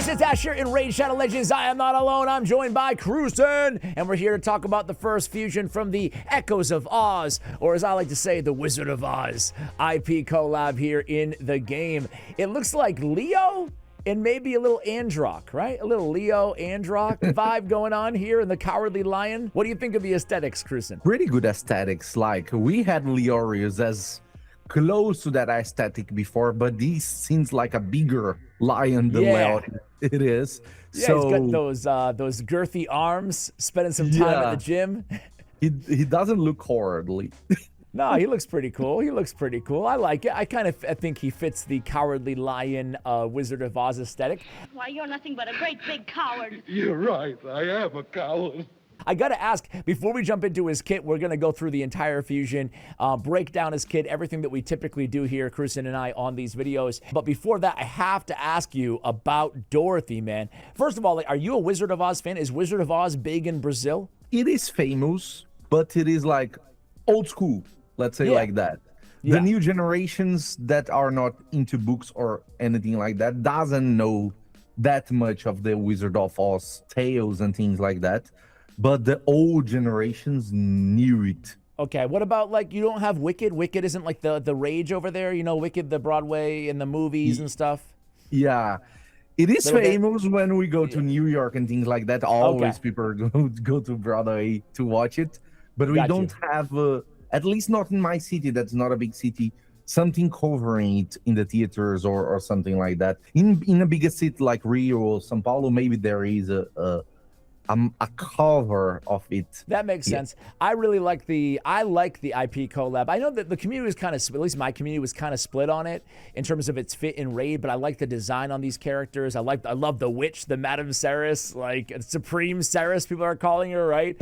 guys, it's Ash here in RAID Shadow Legneds. I am not alone. I'm joined by KuYseN, and we're here to talk about the first fusion from the Echoes of Oz, or as I like to say, the Wizard of Oz IP collab here in the game. It looks like Leo and maybe a little Androck, right? A little Leo Androck vibe going on here in the Cowardly Lion. What do you think of the aesthetics, KuYseN? Pretty good aesthetics. Like, we had Leorius as close to that aesthetic before, but this seems like a bigger lion than Leo. It is. Yeah, so, he's got those girthy arms, spending some time at the gym. He doesn't look horribly. No, he looks pretty cool. He looks pretty cool. I like it. I think he fits the Cowardly Lion Wizard of Oz aesthetic. Why, you're nothing but a great big coward. You're right. I am a coward. I gotta ask, before we jump into his kit, we're gonna go through the entire fusion, break down his kit, everything that we typically do here, KuYseN and I, on these videos. But before that, I have to ask you about Dorothy, man. First of all, like, are you a Wizard of Oz fan? Is Wizard of Oz big in Brazil? It is famous, but it is like old school, let's say like that. The new generations that are not into books or anything like that doesn't know that much of the Wizard of Oz tales and things like that. But the old generations knew it. Okay, what about, like, you don't have Wicked? Wicked isn't like the rage over there, you know, Wicked, the Broadway and the movies and stuff? Yeah. It is famous when we go to New York and things like that. Always people go to Broadway to watch it. But we don't have, at least not in my city, that's not a big city, something covering it in the theaters or something like that. In a bigger city like Rio or São Paulo, maybe there is a cover of it. That makes sense. I really like the IP collab. I know that the community was kind of, at least my community was kind of split on it in terms of its fit in RAID, but I like the design on these characters. I love the witch, the Madame Ceres, like Supreme Ceres, people are calling her, right?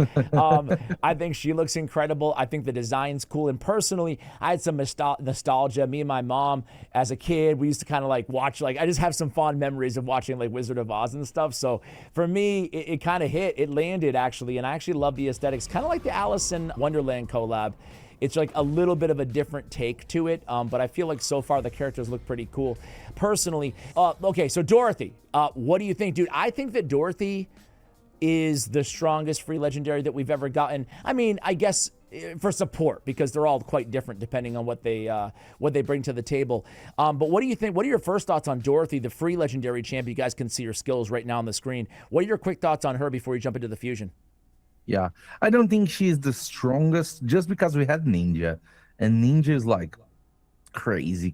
I think she looks incredible. I think the design's cool. And personally, I had some nostalgia. Me and my mom as a kid, we used to kind of like watch, like, I just have some fond memories of watching like Wizard of Oz and stuff. So for me, it kind of hit. It landed, actually, and I actually love the aesthetics, kind of like the Alice in Wonderland collab. It's like a little bit of a different take to it, but I feel like so far the characters look pretty cool. Personally, okay, so Dorothy, what do you think, dude? I think that Dorothy is the strongest free legendary that we've ever gotten. I mean, I guess for support, because they're all quite different depending on what they bring to the table. But what do you think? What are your first thoughts on Dorothy, the free legendary champ? You guys can see her skills right now on the screen. What are your quick thoughts on her before you jump into the fusion? Yeah, I don't think she's the strongest just because we had Ninja, and Ninja is like crazy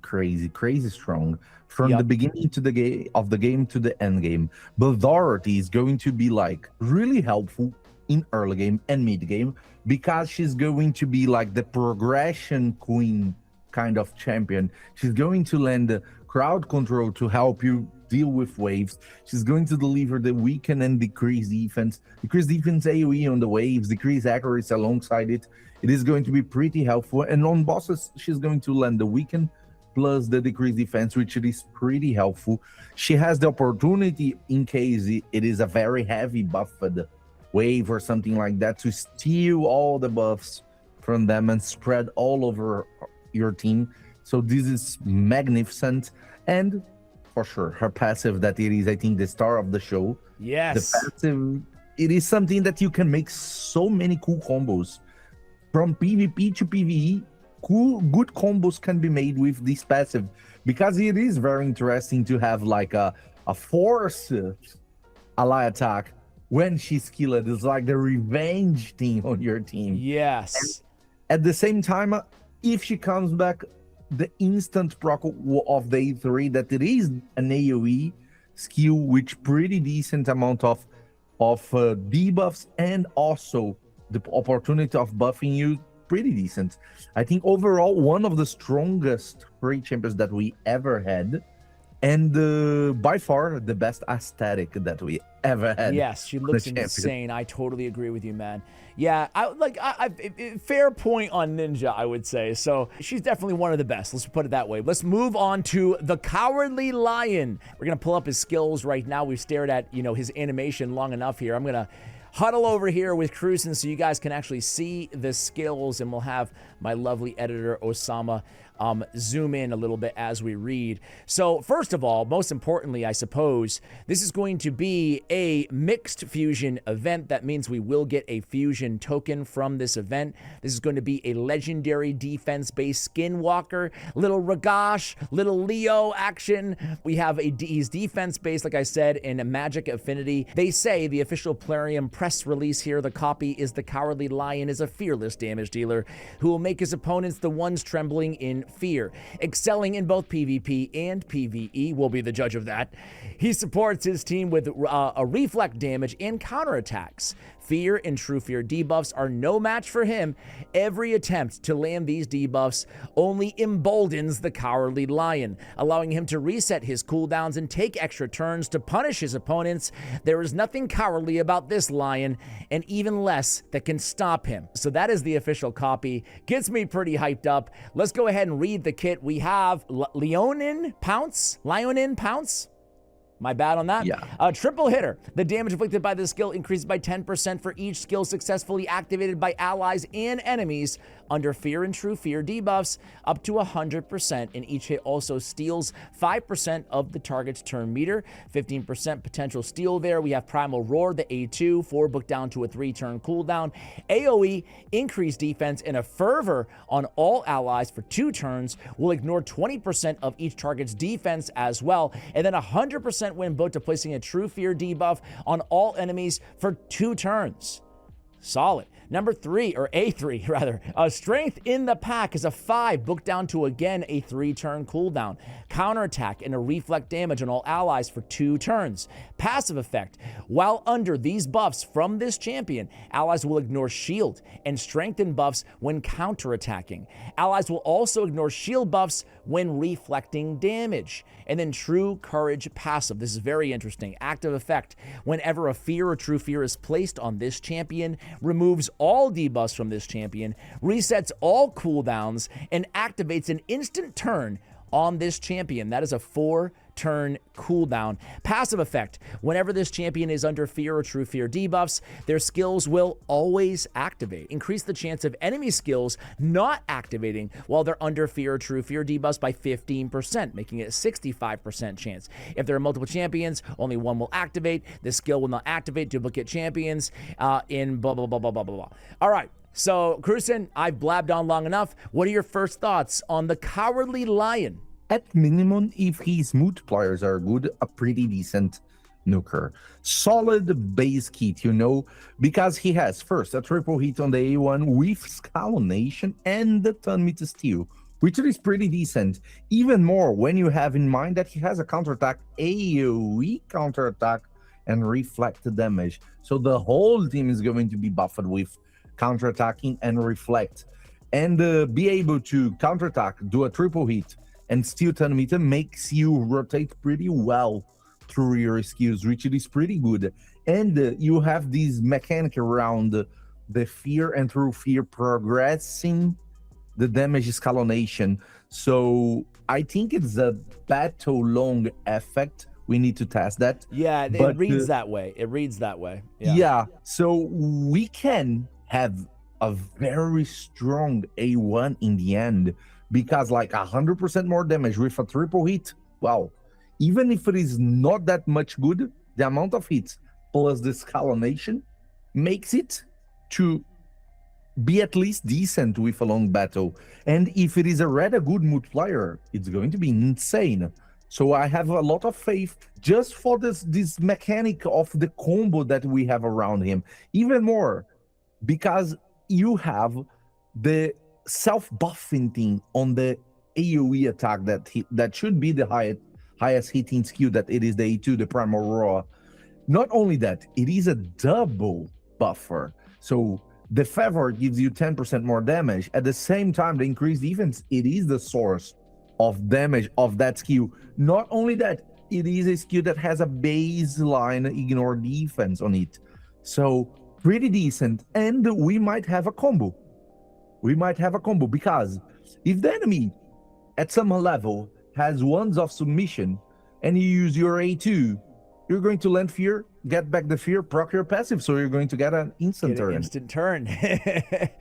strong from the beginning to the game to the end game. But Dorothy is going to be like really helpful in early game and mid game, because she's going to be like the progression queen kind of champion. She's going to lend the crowd control to help you deal with waves. She's going to deliver the weaken and decrease defense AoE on the waves, decrease accuracy alongside it. It is going to be pretty helpful. And on bosses, she's going to lend the weaken plus the decreased defense, which is pretty helpful. She has the opportunity, in case it is a very heavy buffed wave or something like that, to steal all the buffs from them and spread all over your team. So this is magnificent. And for sure, her passive, that it is, I think, the star of the show. Yes. The passive, it is something that you can make so many cool combos. From PvP to PvE, good combos can be made with this passive, because it is very interesting to have like a force ally attack when she's killed. It's like the revenge thing on your team. Yes. And at the same time, if she comes back, the instant proc of the A3, that it is an AoE skill with pretty decent amount of debuffs, and also the opportunity of buffing you, pretty decent. I think overall one of the strongest free champions that we ever had, and by far the best aesthetic that we ever had. Yes, she looks insane. I totally agree with you, man. Yeah, fair point on Ninja, I would say. So she's definitely one of the best. Let's put it that way. Let's move on to the Cowardly Lion. We're gonna pull up his skills right now. We've stared at, you know, his animation long enough here. I'm gonna huddle over here with KuYseN so you guys can actually see the skills, and we'll have my lovely editor Osama zoom in a little bit as we read. So first of all, most importantly, I suppose, this is going to be a mixed fusion event. That means we will get a fusion token from this event. This is going to be a legendary defense-based Skinwalker, little Ragash, little Leo action. We have he's defense-based, like I said, in a magic affinity. They say the official Plarium press release here, the copy is the Cowardly Lion is a fearless damage dealer who will make his opponents the ones trembling in fear. Excelling in both PvP and PvE, will be the judge of that. He supports his team with a reflect damage and counterattacks. Fear and true fear debuffs are no match for him. Every attempt to land these debuffs only emboldens the Cowardly Lion, allowing him to reset his cooldowns and take extra turns to punish his opponents. There is nothing cowardly about this lion, and even less that can stop him. So that is the official copy. Gets me pretty hyped up. Let's go ahead and read the kit. We have Leonin Pounce? My bad on that. Yeah. Triple hitter. The damage inflicted by this skill increases by 10% for each skill successfully activated by allies and enemies under fear and true fear debuffs, up to 100%, and each hit also steals 5% of the target's turn meter. 15% potential steal there. We have Primal Roar, the A2, 4 book down to a 3-turn cooldown. AoE, increased defense and a fervor on all allies for 2 turns. Will ignore 20% of each target's defense as well, and then 100% win book to placing a true fear debuff on all enemies for 2 turns. Solid. Number 3, or A3 rather, strength in the pack is a 5, booked down to again a 3-turn cooldown. Counterattack and a reflect damage on all allies for 2 turns. Passive effect, while under these buffs from this champion, allies will ignore shield and strengthen buffs when counterattacking. Allies will also ignore shield buffs when reflecting damage. And then true courage passive. This is very interesting. Active effect, whenever a fear or true fear is placed on this champion, removes all debuffs from this champion, resets all cooldowns, and activates an instant turn on this champion. That is a 4-turn cooldown. Passive effect, whenever this champion is under fear or true fear debuffs, their skills will always activate. Increase the chance of enemy skills not activating while they're under fear or true fear debuffs by 15%, making it a 65% chance. If there are multiple champions, only one will activate. This skill will not activate duplicate champions in blah, blah, blah, blah, blah, blah, blah. All right. So, KuYseN, I've blabbed on long enough. What are your first thoughts on the Cowardly Lion? At minimum, if his multipliers are good, a pretty decent nuker. Solid base kit, you know, because he has first a triple hit on the A1 with Scalonation and the turn meter steal, which is pretty decent. Even more when you have in mind that he has a counterattack, AoE counterattack, and reflect damage. So the whole team is going to be buffed with counterattacking and reflect. And be able to counterattack, do a triple hit, and steal turn meter makes you rotate pretty well through your skills, which is pretty good. And you have this mechanic around the fear and through fear progressing the damage escalonation. So I think it's a battle long effect. We need to test that. Yeah, it reads that way. It reads that way. Yeah. So we can have a very strong A1 in the end, because like 100% more damage with a triple hit. Wow. Even if it is not that much good, the amount of hits plus the escalonation makes it to be at least decent with a long battle. And if it is already a good multiplier, it's going to be insane. So I have a lot of faith just for this mechanic of the combo that we have around him. Even more, because you have the self-buffing thing on the AoE attack that should be the highest hitting skill, that it is the A2, the Primal Roar. Not only that, it is a double buffer. So the favor gives you 10% more damage. At the same time, the increased defense, it is the source of damage of that skill. Not only that, it is a skill that has a baseline ignore defense on it. So pretty decent. And we might have a combo. Because if the enemy at some level has wands of submission and you use your A2 you're going to land fear, get back the fear, proc your passive, so you're going to get an instant Get an turn. instant turn.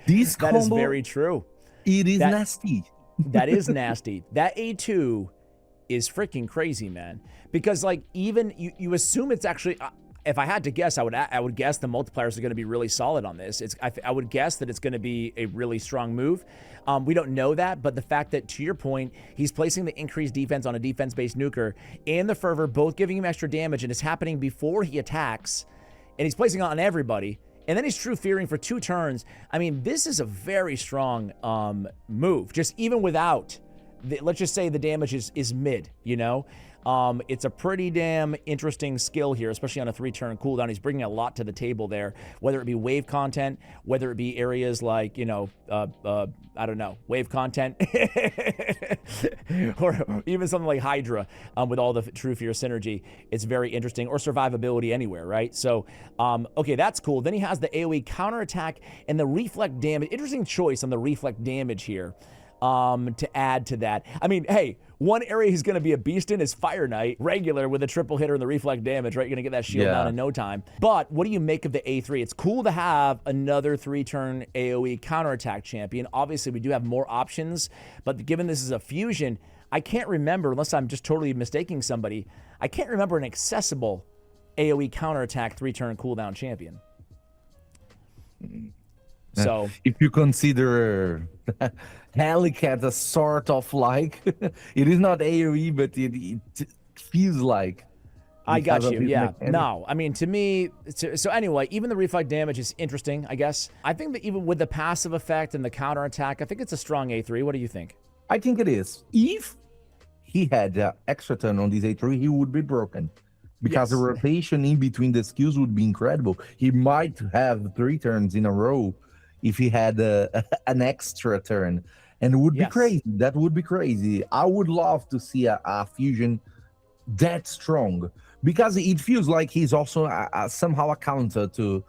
This That is combo, very true. it is nasty. That is nasty. That A2 is freaking crazy, man. Because like even you assume it's actually. If I had to guess, I would guess the multipliers are going to be really solid on this. I would guess that it's going to be a really strong move. We don't know that, but the fact that, to your point, he's placing the increased defense on a defense-based nuker and the fervor, both giving him extra damage, and it's happening before he attacks, and he's placing it on everybody, and then he's true fearing for 2 turns. I mean, this is a very strong move, just even without, let's just say the damage is mid, you know? It's a pretty damn interesting skill here, especially on a 3-turn cooldown. He's bringing a lot to the table there, whether it be wave content, whether it be areas like, you know, I don't know, wave content, or even something like Hydra with all the True Fear synergy. It's very interesting, or survivability anywhere, right? So, okay, that's cool. Then he has the AoE counterattack and the reflect damage. Interesting choice on the reflect damage here. To add to that. I mean, hey, one area he's going to be a beast in is Fire Knight, regular with a triple hitter and the reflect damage, right? You're going to get that shield down in no time. But what do you make of the A3? It's cool to have another 3-turn AoE counterattack champion. Obviously, we do have more options, but given this is a fusion, I can't remember, unless I'm just totally mistaking somebody, I can't remember an accessible AoE counterattack 3-turn cooldown champion. So if you consider Helicat a sort of like, it is not AoE, but it feels like. I got you, yeah. No, I mean, to me, so anyway, even the reflect damage is interesting, I guess. I think that even with the passive effect and the counterattack, I think it's a strong A3. What do you think? I think it is. If he had extra turn on this A3, he would be broken. Because the rotation in between the skills would be incredible. He might have 3 turns in a row if he had an extra turn. And it would be crazy. That would be crazy. I would love to see a fusion that strong. Because it feels like he's also somehow a counter to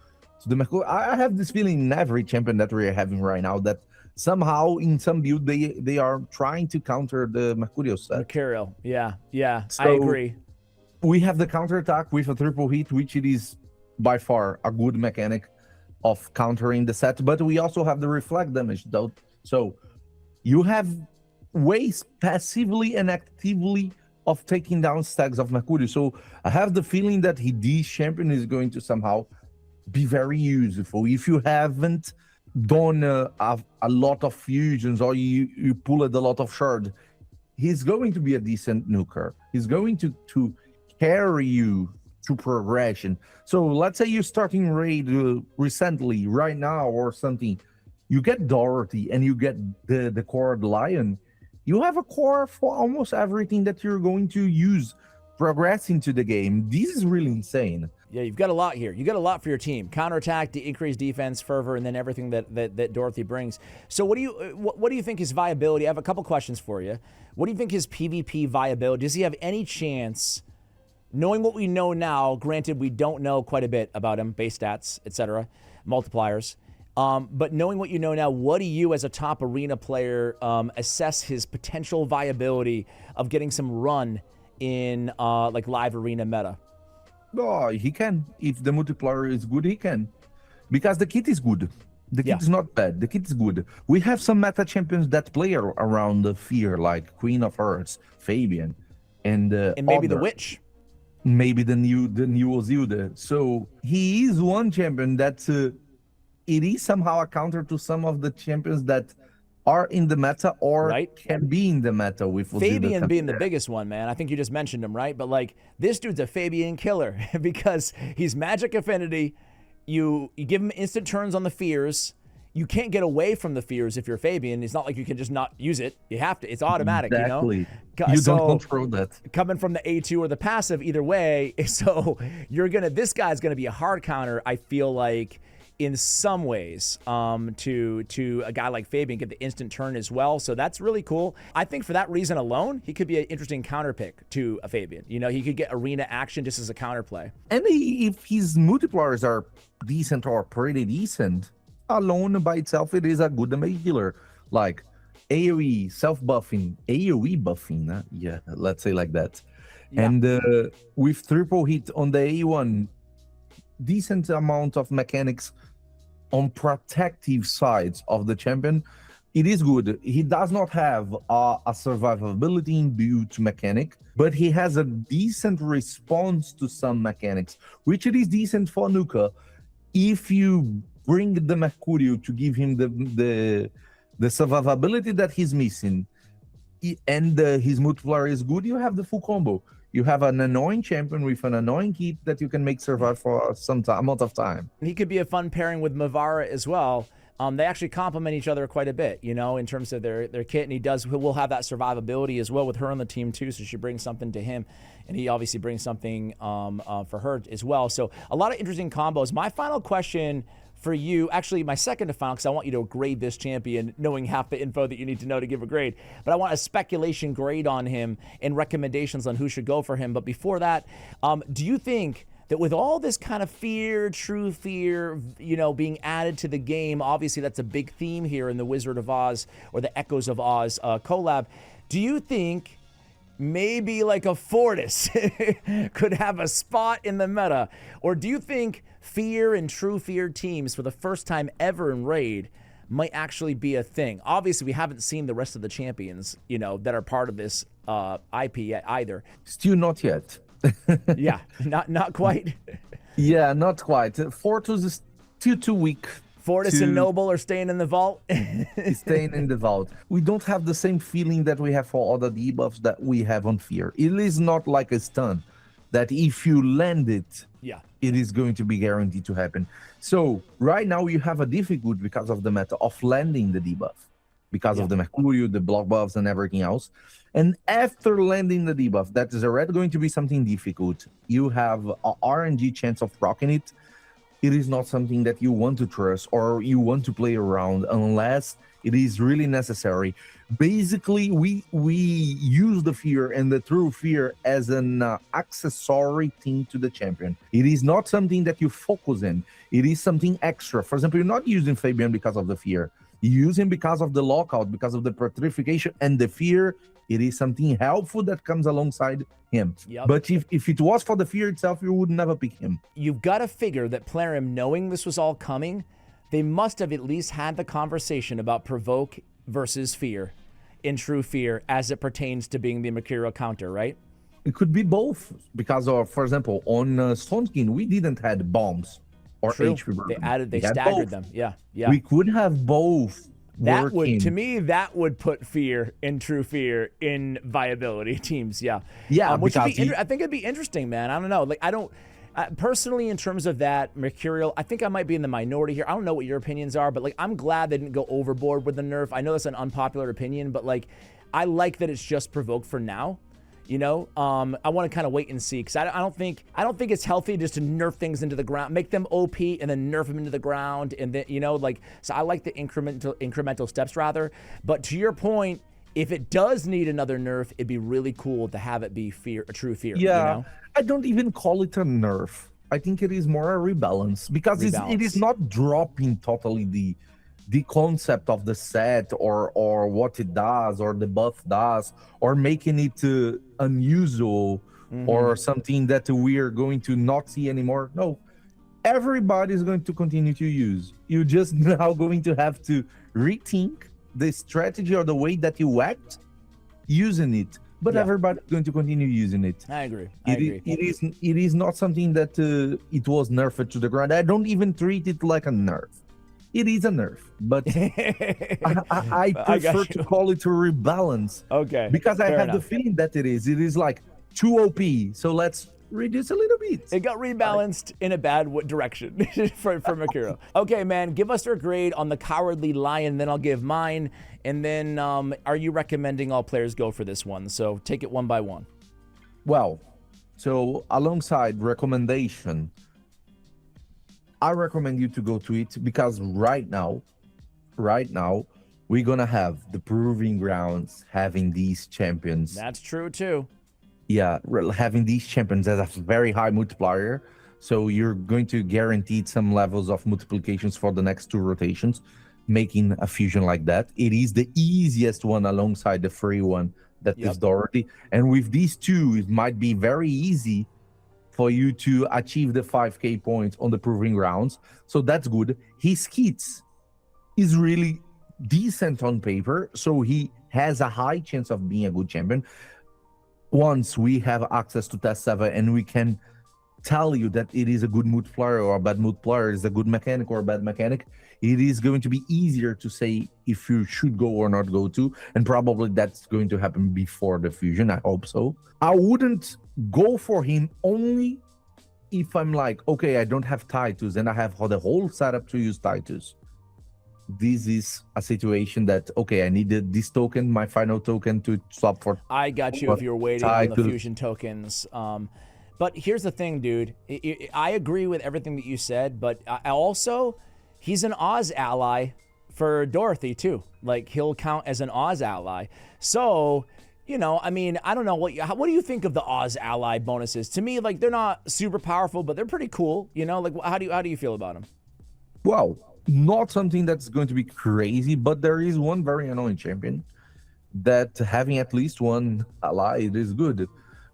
the Mercurial. I have this feeling in every champion that we're having right now that somehow in some build they are trying to counter the Mercurial set. Mercurial, yeah, So, I agree. We have the counterattack with a triple hit, which it is by far a good mechanic of countering the set, but we also have the reflect damage though. So you have ways passively and actively of taking down stacks of Mercurial. So I have the feeling that this champion is going to somehow be very useful. If you haven't done a lot of fusions or you pulled a lot of shard, he's going to be a decent nuker. He's going to carry you to progression. So let's say you're starting raid recently, right now or something. You get Dorothy and you get the core lion. You have a core for almost everything that you're going to use progressing to the game. This is really insane. Yeah, you've got a lot here. You got a lot for your team. Counterattack, the increased defense, fervor, and then everything that Dorothy brings. So what do you think his viability? I have a couple questions for you. What do you think his PvP viability? Does he have any chance? Knowing what we know now, granted we don't know quite a bit about him, base stats, etc., multipliers, but knowing what you know now, what do you as a top arena player assess his potential viability of getting some run in like live arena meta? Oh, he can. If the multiplier is good, he can. Because the kit is good. The kit is not bad. The kit is good. We have some meta champions that play around the fear, like Queen of Hearts, Fabian, and maybe the Witch. Maybe the new Ozilda. So he is one champion that it is somehow a counter to some of the champions that are in the meta or can be in the meta with Fabian being the biggest one, man. I think you just mentioned him, right? But like this dude's a Fabian killer because he's magic affinity. You give him instant turns on the fears. You can't get away from the fears if you're Fabian. It's not like you can just not use it. You have to. It's automatic, you know? You don't control that. Coming from the A2 or the passive, either way. So this guy's gonna be a hard counter, I feel like, in some ways, to a guy like Fabian, get the instant turn as well. So that's really cool. I think for that reason alone, he could be an interesting counter pick to a Fabian. You know, he could get arena action just as a counter play. And if his multipliers are decent or pretty decent, alone by itself, it is a good damage healer. Like AoE, self-buffing, AoE buffing, yeah, let's say like that. And with triple hit on the A1, decent amount of mechanics on protective sides of the champion, it is good. He does not have a survivability imbued mechanic, but he has a decent response to some mechanics, which it is decent for Nuka. If you bring the Mercurio to give him the survivability that he's missing, and his multiplier is good, you have the full combo. You have an annoying champion with an annoying kit that you can make survive for some amount of time. He could be a fun pairing with Mavara as well. They actually complement each other quite a bit, you know, in terms of their kit, and will have that survivability as well with her on the team too, so she brings something to him, and he obviously brings something for her as well. So a lot of interesting combos. My final question for you, actually my second to final, because I want you to grade this champion knowing half the info that you need to know to give a grade, but I want a speculation grade on him and recommendations on who should go for him. But before that, do you think that with all this kind of fear, true fear, you know, being added to the game, obviously that's a big theme here in the Wizard of Oz or the Echoes of Oz collab, do you think maybe like a Fortis could have a spot in the meta? Or do you think fear and true fear teams for the first time ever in RAID might actually be a thing? Obviously, we haven't seen the rest of the champions, you know, that are part of this IP yet either. Still not yet. Yeah, not quite. Yeah, not quite. Fortis is still too weak. Fortis and Noble are staying in the vault. Staying in the vault. We don't have the same feeling that we have for other debuffs that we have on Fear. It is not like a stun that if you land it, it is going to be guaranteed to happen. So right now you have a difficulty because of the meta of landing the debuff, because of the Mercurio, the block buffs, and everything else. And after landing the debuff, that is already going to be something difficult. You have a RNG chance of rocking it. It is not something that you want to trust or you want to play around unless it is really necessary. Basically, we use the fear and the true fear as an accessory thing to the champion. It is not something that you focus in. It is something extra. For example, you're not using Fabian because of the fear. You use him because of the lockout, because of the petrification and the fear. It is something helpful that comes alongside him. But if it was for the fear itself, you would never pick him. You've got to figure that Plarium, knowing this was all coming, they must have at least had the conversation about provoke versus fear in true fear as it pertains to being the Mercurial counter, right? It could be both. Because, for example, on Stone Skin, we didn't have bombs or HP. They staggered them. Yeah. We could have both. That would, to me, that would put fear in true fear in viability teams. Yeah. Which would be I think it'd be interesting, man. I don't know. Like, personally, in terms of that Mercurial, I think I might be in the minority here. I don't know what your opinions are, but like, I'm glad they didn't go overboard with the nerf. I know that's an unpopular opinion, but like, I like that it's just provoked for now. You know, I want to kind of wait and see, because I don't think it's healthy just to nerf things into the ground, make them OP and then nerf them into the ground, and then, you know, like, so I like the incremental steps rather. But to your point, if it does need another nerf, it'd be really cool to have it be a true fear. Yeah, you know? I don't even call it a nerf. I think it is more a rebalance, because it is not dropping totally the concept of the set or what it does or the buff does, or making it unusual or something that we are going to not see anymore. No, everybody is going to continue to use. You're just now going to have to rethink the strategy or the way that you act using it. But everybody's going to continue using it. I agree. It is not something that it was nerfed to the ground. I don't even treat it like a nerf. It is a nerf, but I prefer to call it a rebalance. Okay. Because I have the feeling that it is like too OP. So let's reduce a little bit. It got rebalanced in a bad direction for Mercurial. Okay, man, give us your grade on the Cowardly Lion, then I'll give mine. And then are you recommending all players go for this one? So take it one by one. Well, so alongside recommendation, I recommend you to go to it, because right now, we're going to have the Proving Grounds having these champions. That's true, too. Yeah, having these champions as a very high multiplier. So you're going to guarantee some levels of multiplications for the next 2 rotations, making a fusion like that. It is the easiest one alongside the free one that is Dorothy. And with these two, it might be very easy for you to achieve the 5k points on the proving grounds. So that's good. His kits is really decent on paper, so he has a high chance of being a good champion. Once we have access to test 7 and we can tell you that it is a good mood player or a bad mood player, is a good mechanic or a bad mechanic, it is going to be easier to say if you should go or not go to, and probably that's going to happen before the fusion. I hope so. I wouldn't go for him only if I'm like, okay, I don't have Titus and I have the whole setup to use Titus. This is a situation that, okay, I needed this token, my final token, to swap for. I got you if you're waiting on the fusion tokens. But here's the thing, dude. I agree with everything that you said, but I also, he's an Oz ally for Dorothy too. Like, he'll count as an Oz ally. So, you know, I mean, I don't know what do you think of the Oz ally bonuses? To me, like, they're not super powerful, but they're pretty cool. You know, like, how do you feel about them? Well, not something that's going to be crazy, but there is one very annoying champion that having at least one ally, it is good.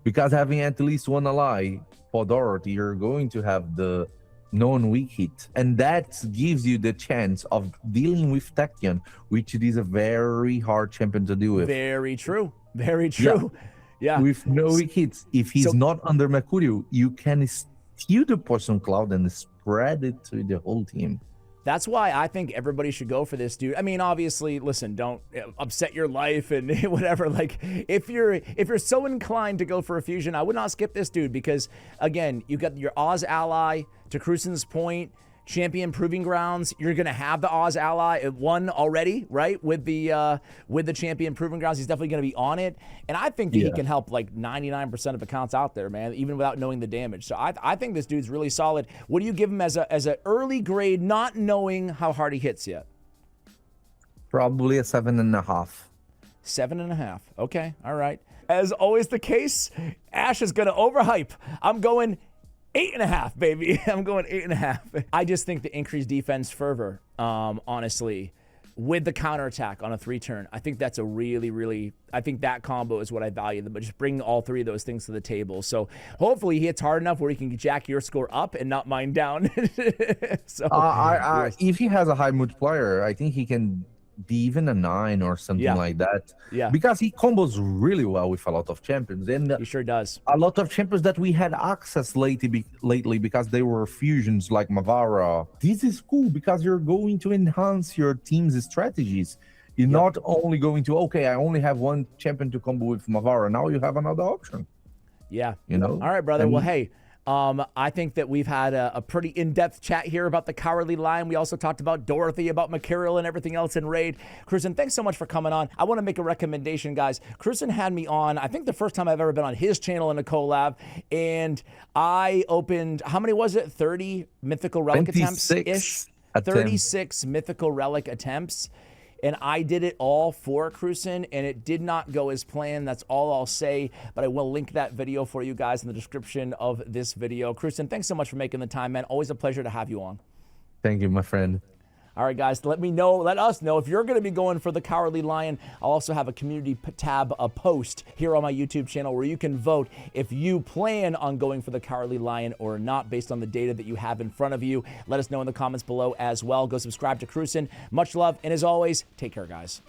Because having at least one ally for Dorothy, you're going to have the known weak hit. And that gives you the chance of dealing with Tachyon, which it is a very hard champion to deal with. Very true. Very true. Yeah. With no weak hits. If he's not under Mercurial, you can steal the Poison Cloud and spread it to the whole team. That's why I think everybody should go for this, dude. I mean, obviously, listen, don't upset your life and whatever. Like, if you're so inclined to go for a fusion, I would not skip this, dude, because, again, you got your Oz ally, to KuYseN's point, champion proving grounds. You're going to have the Oz ally at 1 already, right? With the champion proving grounds, he's definitely going to be on it. And I think that he can help like 99% of accounts out there, man, even without knowing the damage. So I think this dude's really solid. What do you give him as a early grade, not knowing how hard he hits yet? Probably a 7.5. 7.5. Okay. All right. As always the case, Ash is going to overhype. I'm going 8.5, baby. I'm going 8.5. I just think the increased defense fervor, honestly, with the counterattack on a 3-turn, I think that's a really, I think that combo is what I value, but just bring all 3 of those things to the table. So hopefully he hits hard enough where he can jack your score up and not mine down. So if he has a high mood player, I think he can be even a 9 or something like that. Yeah. Because he combos really well with a lot of champions. And he sure does. A lot of champions that we had access lately because they were fusions like Mavara. This is cool because you're going to enhance your team's strategies. You're not only going to, okay, I only have one champion to combo with Mavara. Now you have another option. Yeah. You know? All right, brother. Well, hey, I think that we've had a pretty in-depth chat here about the Cowardly Lion. We also talked about Dorothy, about Mercurial, and everything else in RAID. KuYseN, thanks so much for coming on. I want to make a recommendation, guys. KuYseN had me on, I think the first time I've ever been on his channel in a collab, and I opened, how many was it? 30 mythical relic attempts-ish? 36 mythical relic attempts. And I did it all for KuYseN, and it did not go as planned. That's all I'll say, but I will link that video for you guys in the description of this video. KuYseN, thanks so much for making the time, man. Always a pleasure to have you on. Thank you, my friend. All right, guys, let us know if you're going to be going for the Cowardly Lion. I'll also have a community tab, a post here on my YouTube channel where you can vote if you plan on going for the Cowardly Lion or not based on the data that you have in front of you. Let us know in the comments below as well. Go subscribe to KuYseN. Much love, and as always, take care, guys.